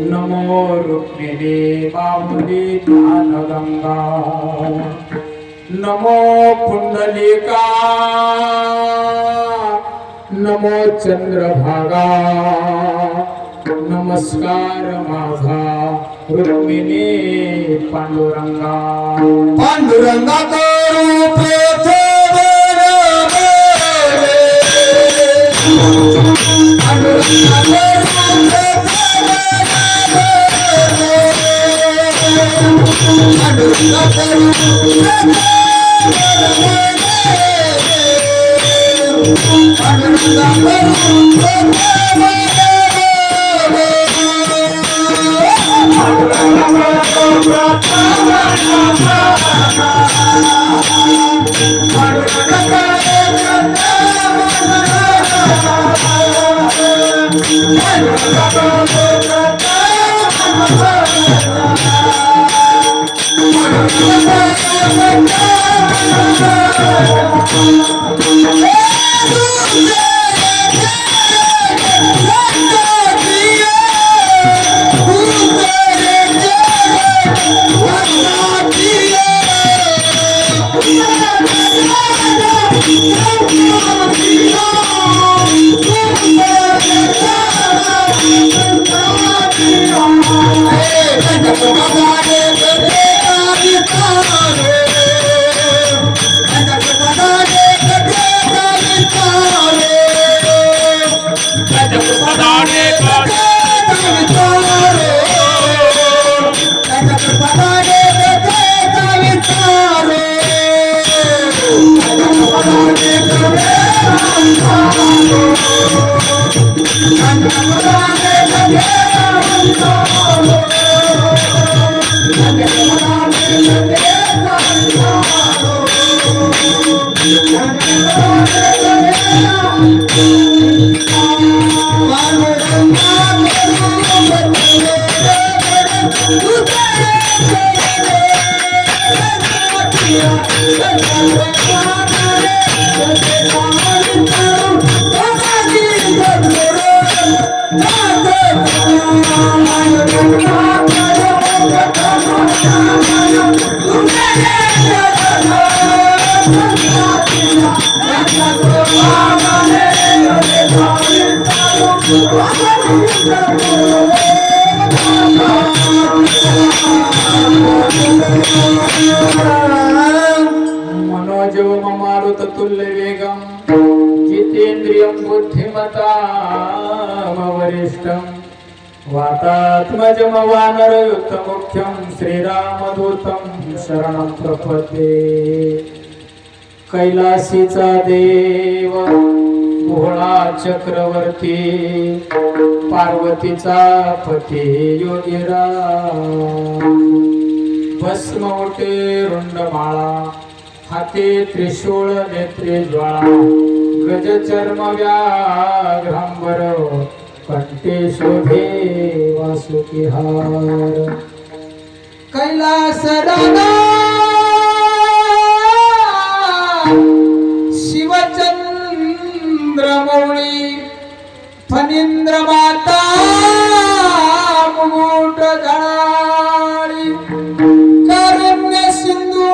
नमो रुक्मिणी बाहुली ज्ञानगंगा नमो पुंडलिका नमो चंद्रभागा नमस्कार माझा रुक्मिणी पांडुरंगा पांडुरंगा रूप मनोजव मारुत तुल्य वेगम जितेंद्रियं बुद्धिमतां वरिष्ठं वातात्मजं वानरयुक्तमुख्यं श्रीरामदूतं शरणं प्रपद्ये कैलासीचा देव भोळा चक्रवर्ती पार्वतीचा पती योगीराज भस्म ओटे रुंडमाळा हाते त्रिशूळ नेत्रे ज्वाळा गज चर्म व्याघ्रांबर कंठे शोभे वासुकी हार कैलास राजा शिवचंद्रमौळी फणींद्र माता मुकुट जळाळी कारुण्य सिंधू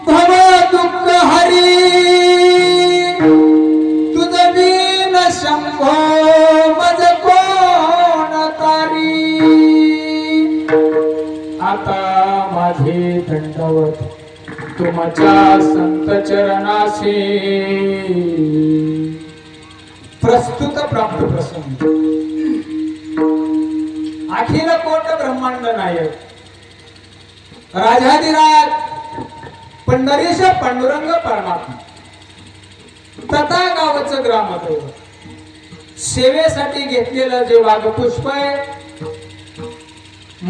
भव दुःख हरी तुझ बीन शंभो मज कोण तारी आता माझे दंडवत तुमच्या संत चरणाशी प्रस्तुत प्राप्त प्रसंग अखिल कोट ब्रह्मांड नायक राजाधिराज पंढरीश पांडुरंग परमात्मा तथा गावचं ग्रामदैवत सेवेसाठी घेतलेलं जे वाघपुष्प आहे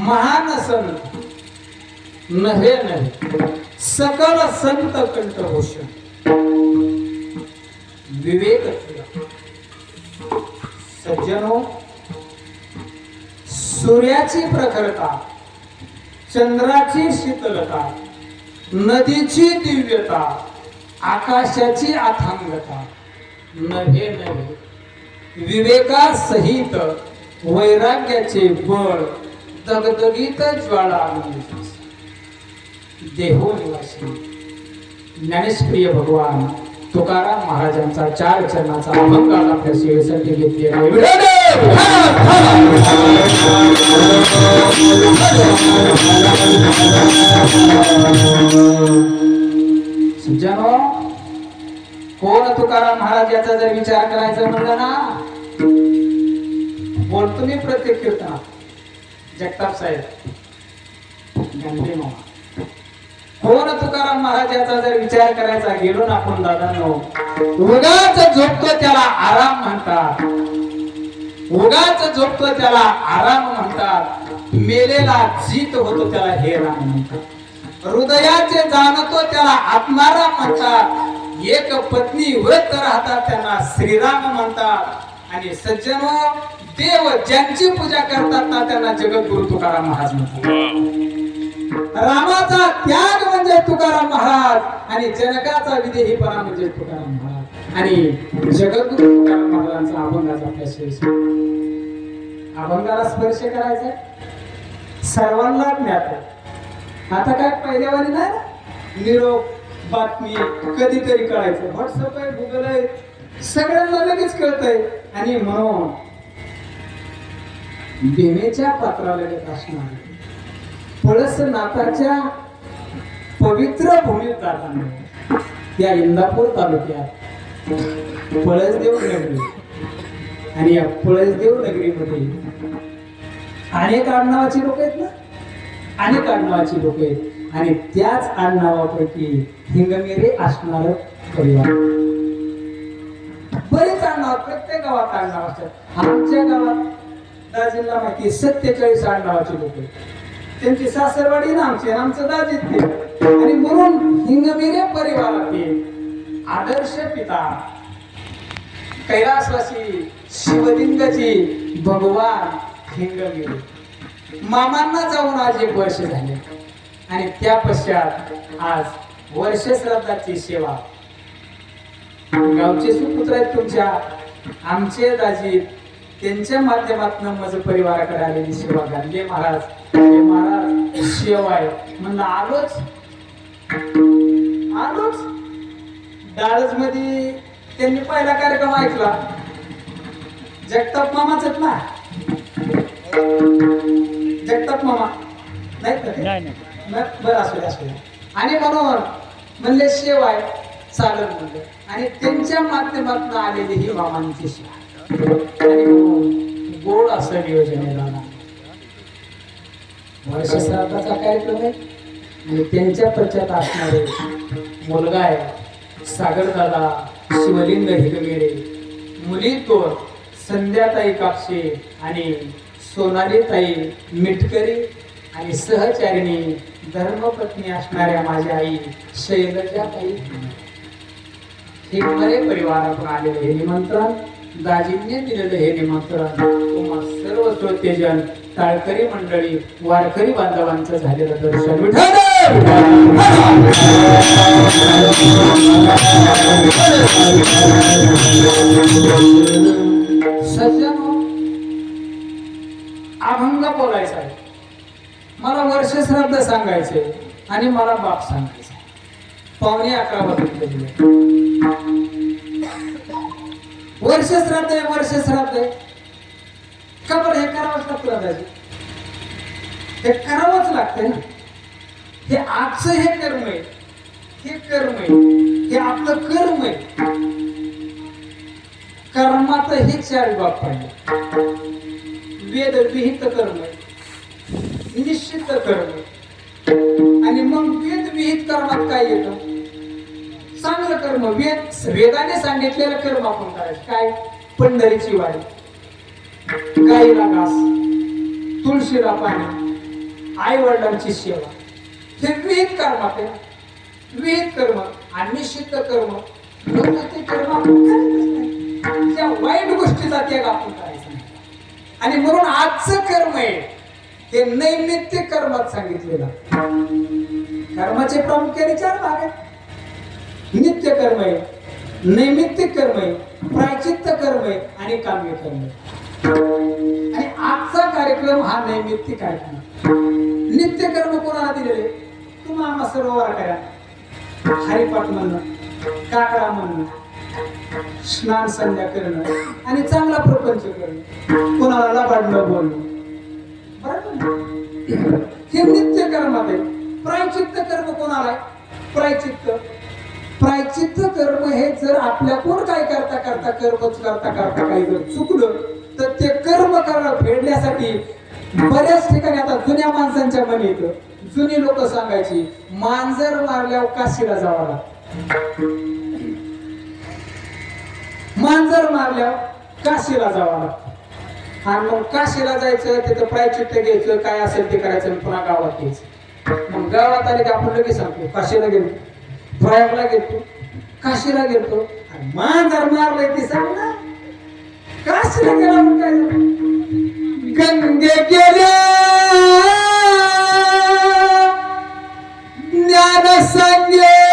महान संत नव्हे नव्हे सकल संत कंठभूषण विवेक सज्जनो सूर्याची प्रखरता चंद्राची शीतलता नदीची दिव्यता आकाशाची अथांगता नभे नभे विवेकासहित वैराग्याचे बळ दगदगीत ज्वाळा आणून देहो निवासी ज्ञानेश्वरीय भगवान तुकाराम महाराजांचा 4 चरणाचा अभंग आज आपल्या सेवेसाठी घेतलेला सज्जनो, कोण तुकाराम महाराज याचा जर विचार करायचा म्हणलं ना, बोलतो मी प्रत्येक कीर्तनात जगताप साहेब गणपती मामा, कोण तुकाराम महाराजाचा जर विचार करायचा गेलो ना आपण दादांनो, उगाच झोपतो त्याला आराम म्हणतात, उगाच झोपतो त्याला आराम म्हणतात, मेलेला जीत होतो त्याला हे राम म्हणतात, हृदयाचे जाणतो त्याला आत्माराम म्हणतात, एक पत्नी व्रत राहतात त्यांना श्रीराम म्हणतात, आणि सज्जनो देव ज्यांची पूजा करतात ना त्यांना जगद्गुरु तुकाराम महाराज म्हणतात. रामाचा त्याग म्हणजे तुकाराम महाराज आणि जनकाचा विदेहीपणा म्हणजे तुकाराम महाराज आणि जगद्गुरु तुकाराम महाराजांचा अभंगाचा आपल्या शेष अभंगाला स्पर्श करायचा सर्वांना ज्ञात आहे. आता काय पहिल्यावानी नाही, निरोप बातमी कधीतरी कळायचं, व्हॉट्सअप आहे, गुगल आहे, सगळ्यांना लगेच कळतंय. आणि म्हणून बेमेच्या पात्राला लगेच असणार पळस नाथाच्या पवित्र भूमीत जाताना या इंदापूर तालुक्यात पळसदेव नगरी, आणि या पळसदेव नगरीमध्ये अनेक आडनावाची लोक आहेत ना, अनेक आडनावाची लोक आहेत, आणि त्याच आडनावापैकी हिंगमिरे असणार परिवार. बरेच आडनाव, प्रत्येक गावात आडनाव असतात. आमच्या गावात दाजींना माहिती 47 आडनावाची लोक आहेत. त्यांची सासरवाडी ना आमची, आमचं दाजीत ते, आणि म्हणून हिंगमिरे परिवारातील आदर्श पिता कैलासवासी शिवलिंगाची भगवान हिंगमिरे मामांना जाऊन आज 1 वर्ष झाले, आणि त्या पश्चात आज वर्ष श्राद्धाची सेवा गावचे सुपुत्र आहेत तुमच्या, आमचे दाजी, त्यांच्या माध्यमातून माझं परिवाराकडे आलेली सेवा गांधी महाराज शिवाय म्हणलं आलोच डाळज मध्ये त्यांनी पहिला कार्यक्रम ऐकला, जगताप मामाच ना, जगताप मामा नाही बरं असू दे. आणि म्हणून म्हणले शिवाय चालत म्हणलं, आणि त्यांच्या माध्यमातून आलेली ही मामांची सेवा, आणि गोड असं नियोजन आहे. वर्ष श्राद्धाचा कार्यक्रम आहे, आणि त्यांच्या पश्चात असणारे मुलगा आहे सागर दादा शिवलिंग हिंगमिरे, मुली तो संध्याताई कापसे आणि सोनाली ताई मिटकरी, आणि सहचारिणी धर्मपत्नी असणाऱ्या माझ्या आई शैलजा ताई, हे बरे परिवारातून आलेले हे निमंत्रण, दाजींनी दिलेलं हे निमंत्रण तुम्हा सर्व श्रोतेजन टाळकरी मंडळी वारकरी बांधवांचं झालेलं दर्शन सज्जनो, अभंग बोलायचा आहे, मला वर्ष श्राद्ध सांगायचे आणि मला बाप सांगायचं. 11:15 वाजता वर्ष श्राद्ध आहे, वर्ष श्राद्ध आहे का बरं? हे करावंच लागतं दादाजी, हे करावंच लागतंय ना. हे आजचं हे कर्म आहे, हे कर्म आहे, हे आपलं कर्म आहे. कर्माचं हे 4 बाब पाहिजे. वेद विहित कर्म आहे, निश्चित कर्म आहे, आणि मग वेद विहित कर्मात काय येतं? चांगलं कर्म. वेदाने सांगितलेलं कर्म आपण करायचं. काय? पंढरीची वारी, गाईला घास, तुळशीला पाणी, आई वडिलांची सेवा, हे विहित कर्मात आहे. विहित कर्म आणि निश्चित कर्म, ते कर्म आपण करायचंच नाही. त्या वाईट गोष्टीचा त्याग आपण करायचा नाही. आणि म्हणून आजचं कर्म आहे ते नैमित्तिक कर्मात सांगितलेलं. कर्माचे प्रामुख्याने 4 भाग आहेत. नित्य कर्म आहे, नैमित्तिक कर्म आहे प्रायचित्त कर्म आहे आणि काम्य कर्म आहे. आणि आजचा कार्यक्रम हा नैमित्तिक कार्यक्रम. नित्य कर्म कोणाला दिलेले? तुम्हाला सरोवर करा, हरिपाठ म्हणणं, काकडा म्हणणं, स्नान संध्या करणं आणि चांगला प्रपंच करणं, कोणाला लबाडणं बोलणं, बरोबर. हे नित्य कर्मात आहे. प्रायचित्त कर्म कोणाला आहे? प्रायचित्त कर्म हे जर आपल्या कोण काय करता करता काही जर चुकलं तर ते कर्म करणं फेडण्यासाठी बऱ्याच ठिकाणी आता जुन्या माणसांच्या मनी येतं. जुनी लोक सांगायची मांजर मारल्यावर काशीला जावं लागतं, मांजर मारल्यावर काशीला जावं लागतं. आणि मग काशीला जायचं, तिथं प्रायचित्त घ्यायचं, काय असेल ते करायचं आणि पुन्हा गावात यायचं. मग गावात आले की आपण लगेच सांगतो काशीला गेलो, प्रयागला गेलो, काशीला गेलो. आणि मांजर मारलंय ते सांग ना, काशीला गेला मग काय झालं? गंगे गेल्या ज्ञान संगे